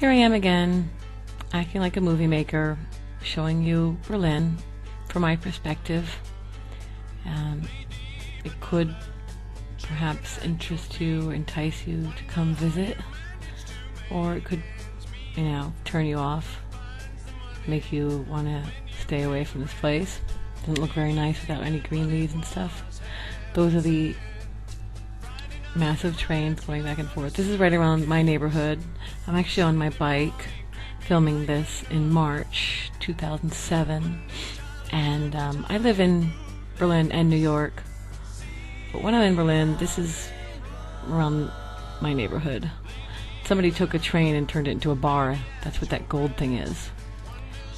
Here I am again, acting like a movie maker, showing you Berlin from my perspective. It could perhaps interest you or entice you to come visit, or it could, turn you off, make you want to stay away from this place. Doesn't look very nice without any green leaves and stuff. Those are the massive trains going back and forth. This is right around my neighborhood. I'm actually on my bike filming this in March 2007, and I live in Berlin and New York, but when I'm in Berlin, this is around my neighborhood. Somebody took a train and turned it into a bar. That's what that gold thing is.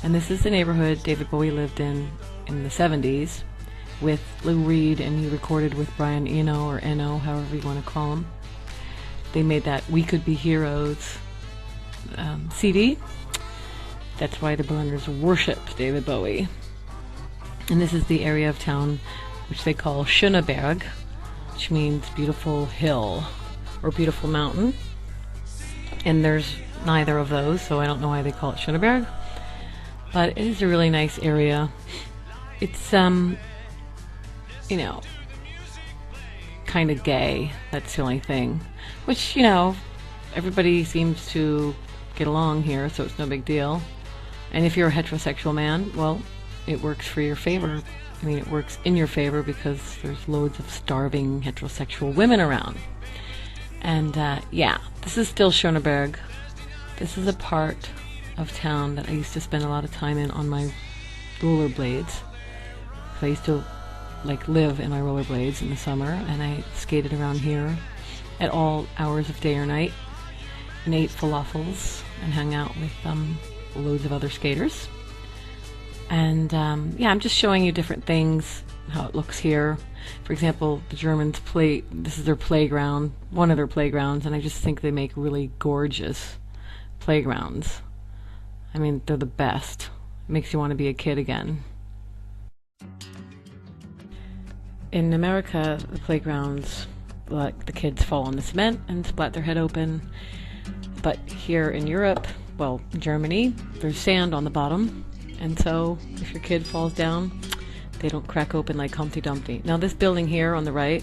And this is the neighborhood David Bowie lived in the 70s with Lou Reed, and he recorded with Brian Eno, or Eno, however you want to call him. They made that We Could Be Heroes CD. That's why the Berliners worshipped David Bowie. And this is the area of town which they call Schöneberg, which means beautiful hill or beautiful mountain. And there's neither of those, so I don't know why they call it Schöneberg. But it is a really nice area. It's, kind of gay. That's the only thing. Which, everybody seems to get along here, so it's no big deal. And if you're a heterosexual man, well, it works for your favor. I mean, it works in your favor because there's loads of starving heterosexual women around. And, this is still Schöneberg. This is a part of town that I used to spend a lot of time in on my rollerblades. So I used to, live in my rollerblades in the summer, and I skated around here at all hours of day or night, and ate falafels, and hung out with loads of other skaters. And, I'm just showing you different things, how it looks here. For example, the Germans this is their playground, one of their playgrounds, and I just think they make really gorgeous playgrounds. I mean, they're the best. It makes you want to be a kid again. In America, the playgrounds, the kids fall on the cement and splat their head open. But here in Europe, Germany, there's sand on the bottom. And so if your kid falls down, they don't crack open like Humpty Dumpty. Now this building here on the right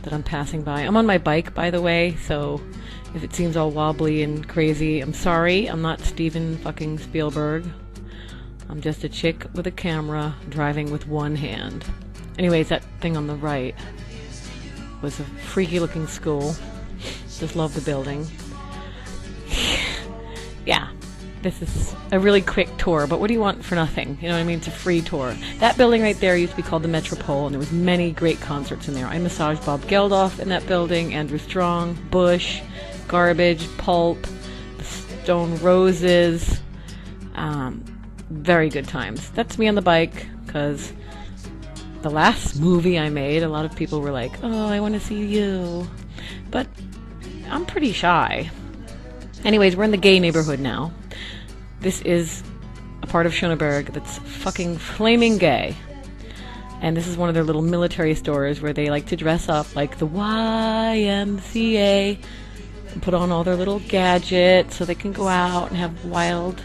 that I'm passing by, I'm on my bike, by the way, so if it seems all wobbly and crazy, I'm sorry. I'm not Steven fucking Spielberg. I'm just a chick with a camera driving with one hand. Anyways, that thing on the right was a freaky looking school. Just love the building. This is a really quick tour, but what do you want for nothing? You know what I mean? It's a free tour. That building right there used to be called the Metropole, and there was many great concerts in there. I massaged Bob Geldof in that building, Andrew Strong, Bush, Garbage, Pulp, the Stone Roses. Very good times. That's me on the bike, because the last movie I made, a lot of people were like, oh, I want to see you. But I'm pretty shy. Anyways, we're in the gay neighborhood now. This is a part of Schöneberg that's fucking flaming gay. And this is one of their little military stores where they like to dress up like the YMCA and put on all their little gadgets so they can go out and have wild,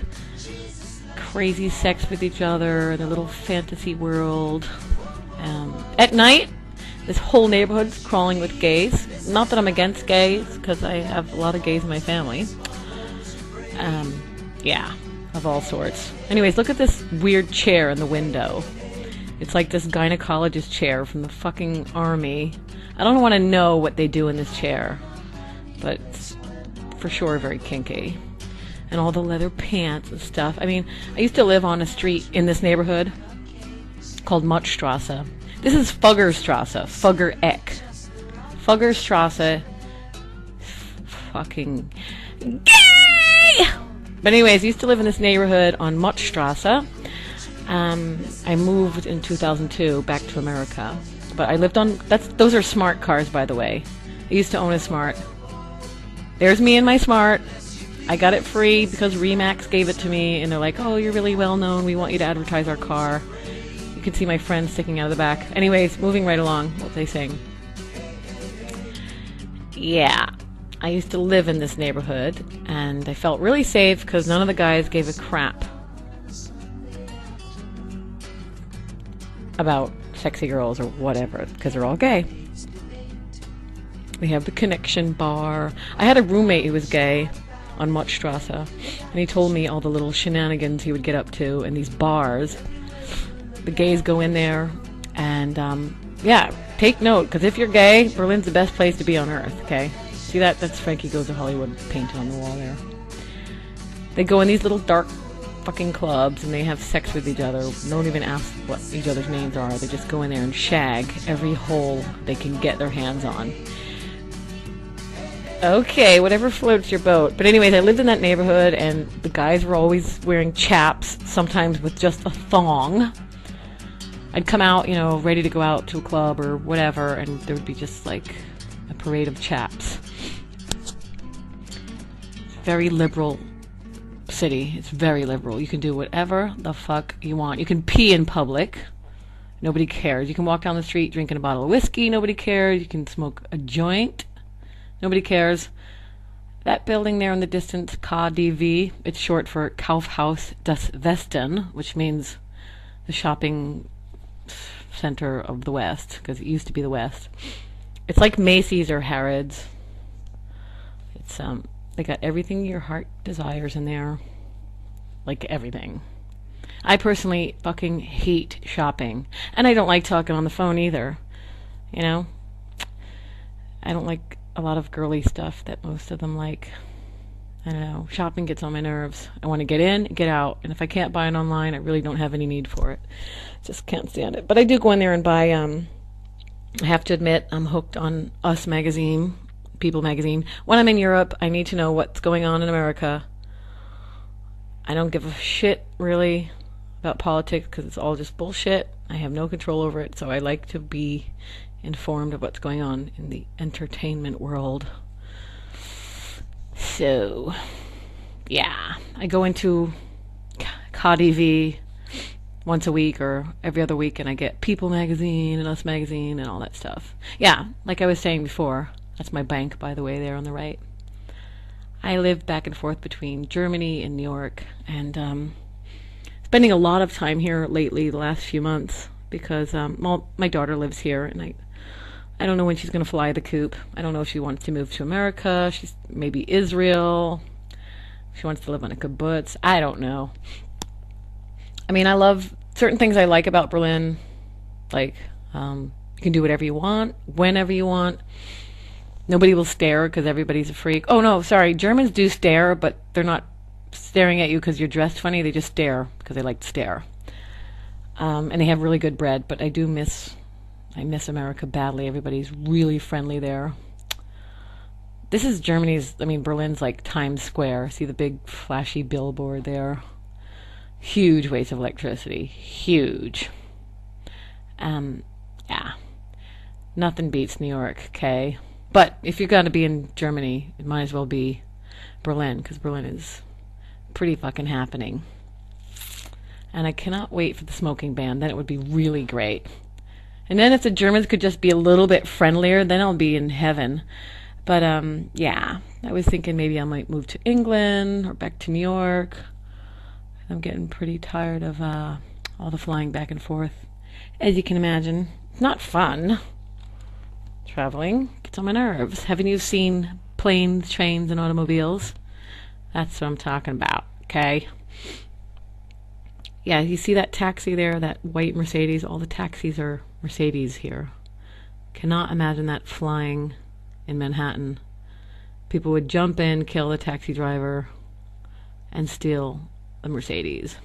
crazy sex with each other in their little fantasy world. At night, this whole neighborhood's crawling with gays. Not that I'm against gays, because I have a lot of gays in my family. Of all sorts. Anyways, look at this weird chair in the window. It's like this gynecologist chair from the fucking army. I don't want to know what they do in this chair, but it's for sure very kinky. And all the leather pants and stuff. I mean, I used to live on a street in this neighborhood called Muttstrasse. This is Fuggerstrasse. Fugger-Eck. Fuggerstrasse. Fucking gay! But anyways, I used to live in this neighborhood on Muttstrasse. I moved in 2002 back to America. But I lived on... Those are Smart cars, by the way. I used to own a Smart. There's me and my Smart. I got it free because Remax gave it to me, and they're like, oh, you're really well known. We want you to advertise our car. You can see my friend sticking out of the back. Anyways, moving right along. What they saying? Yeah. I used to live in this neighborhood, and I felt really safe because none of the guys gave a crap about sexy girls or whatever, because they're all gay. We have the Connection Bar. I had a roommate who was gay on Mottstrasse, and he told me all the little shenanigans he would get up to in these bars. The gays go in there, and yeah, take note, because if you're gay, Berlin's the best place to be on earth, okay? See that? That's Frankie Goes to Hollywood painted on the wall there. They go in these little dark fucking clubs, and they have sex with each other. Don't even ask what each other's names are. They just go in there and shag every hole they can get their hands on. Okay, whatever floats your boat. But anyways, I lived in that neighborhood, and the guys were always wearing chaps, sometimes with just a thong. I'd come out, you know, ready to go out to a club or whatever, and there would be just like a parade of chaps. Very liberal city. It's very liberal. You can do whatever the fuck you want. You can pee in public. Nobody cares. You can walk down the street drinking a bottle of whiskey. Nobody cares. You can smoke a joint. Nobody cares. That building there in the distance, KaDeWe, it's short for Kaufhaus des Westen, which means the shopping center of the West, because it used to be the West. It's like Macy's or Harrods. It's they got everything your heart desires in there. Like everything. I personally fucking hate shopping. And I don't like talking on the phone either. You know? I don't like a lot of girly stuff that most of them like. I don't know. Shopping gets on my nerves. I want to get in, get out. And if I can't buy it online, I really don't have any need for it. Just can't stand it. But I do go in there and buy, I have to admit, I'm hooked on Us magazine, People magazine. When I'm in Europe, I need to know what's going on in America. I don't give a shit, really, about politics because it's all just bullshit. I have no control over it, so I like to be informed of what's going on in the entertainment world. So, yeah, I go into KaDeWe once a week or every other week, and I get People magazine and Us magazine and all that stuff. Yeah, like I was saying before, that's my bank, by the way, there on the right. I live back and forth between Germany and New York, and spending a lot of time here lately, the last few months, because well, my daughter lives here, and I don't know when she's going to fly the coop. I don't know if she wants to move to America. She's maybe Israel. She wants to live on a kibbutz. I don't know. I mean, I love certain things I like about Berlin. Like, you can do whatever you want, whenever you want. Nobody will stare because everybody's a freak. Oh, no, sorry. Germans do stare, but they're not staring at you because you're dressed funny. They just stare because they like to stare. And they have really good bread, but I miss America badly. Everybody's really friendly there. This is Berlin's like Times Square. See the big flashy billboard there? Huge waste of electricity. Huge. Yeah. Nothing beats New York, okay? But if you're going to be in Germany, it might as well be Berlin, because Berlin is pretty fucking happening. And I cannot wait for the smoking ban. Then it would be really great. And then if the Germans could just be a little bit friendlier, then I'll be in heaven. But, yeah, I was thinking maybe I might move to England or back to New York. I'm getting pretty tired of all the flying back and forth. As you can imagine, it's not fun. Traveling gets on my nerves. Haven't you seen planes, trains, and automobiles? That's what I'm talking about, okay? Yeah, you see that taxi there, that white Mercedes? All the taxis are Mercedes here. Cannot imagine that flying in Manhattan. People would jump in, kill the taxi driver, and steal the Mercedes.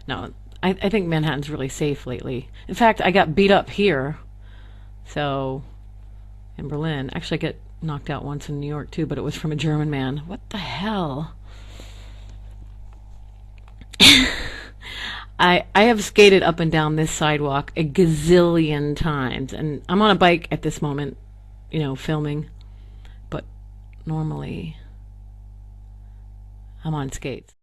No, I think Manhattan's really safe lately. In fact, I got beat up here. So, in Berlin. Actually, I got knocked out once in New York, too, but it was from a German man. What the hell? I have skated up and down this sidewalk a gazillion times, and I'm on a bike at this moment, filming, but normally I'm on skates.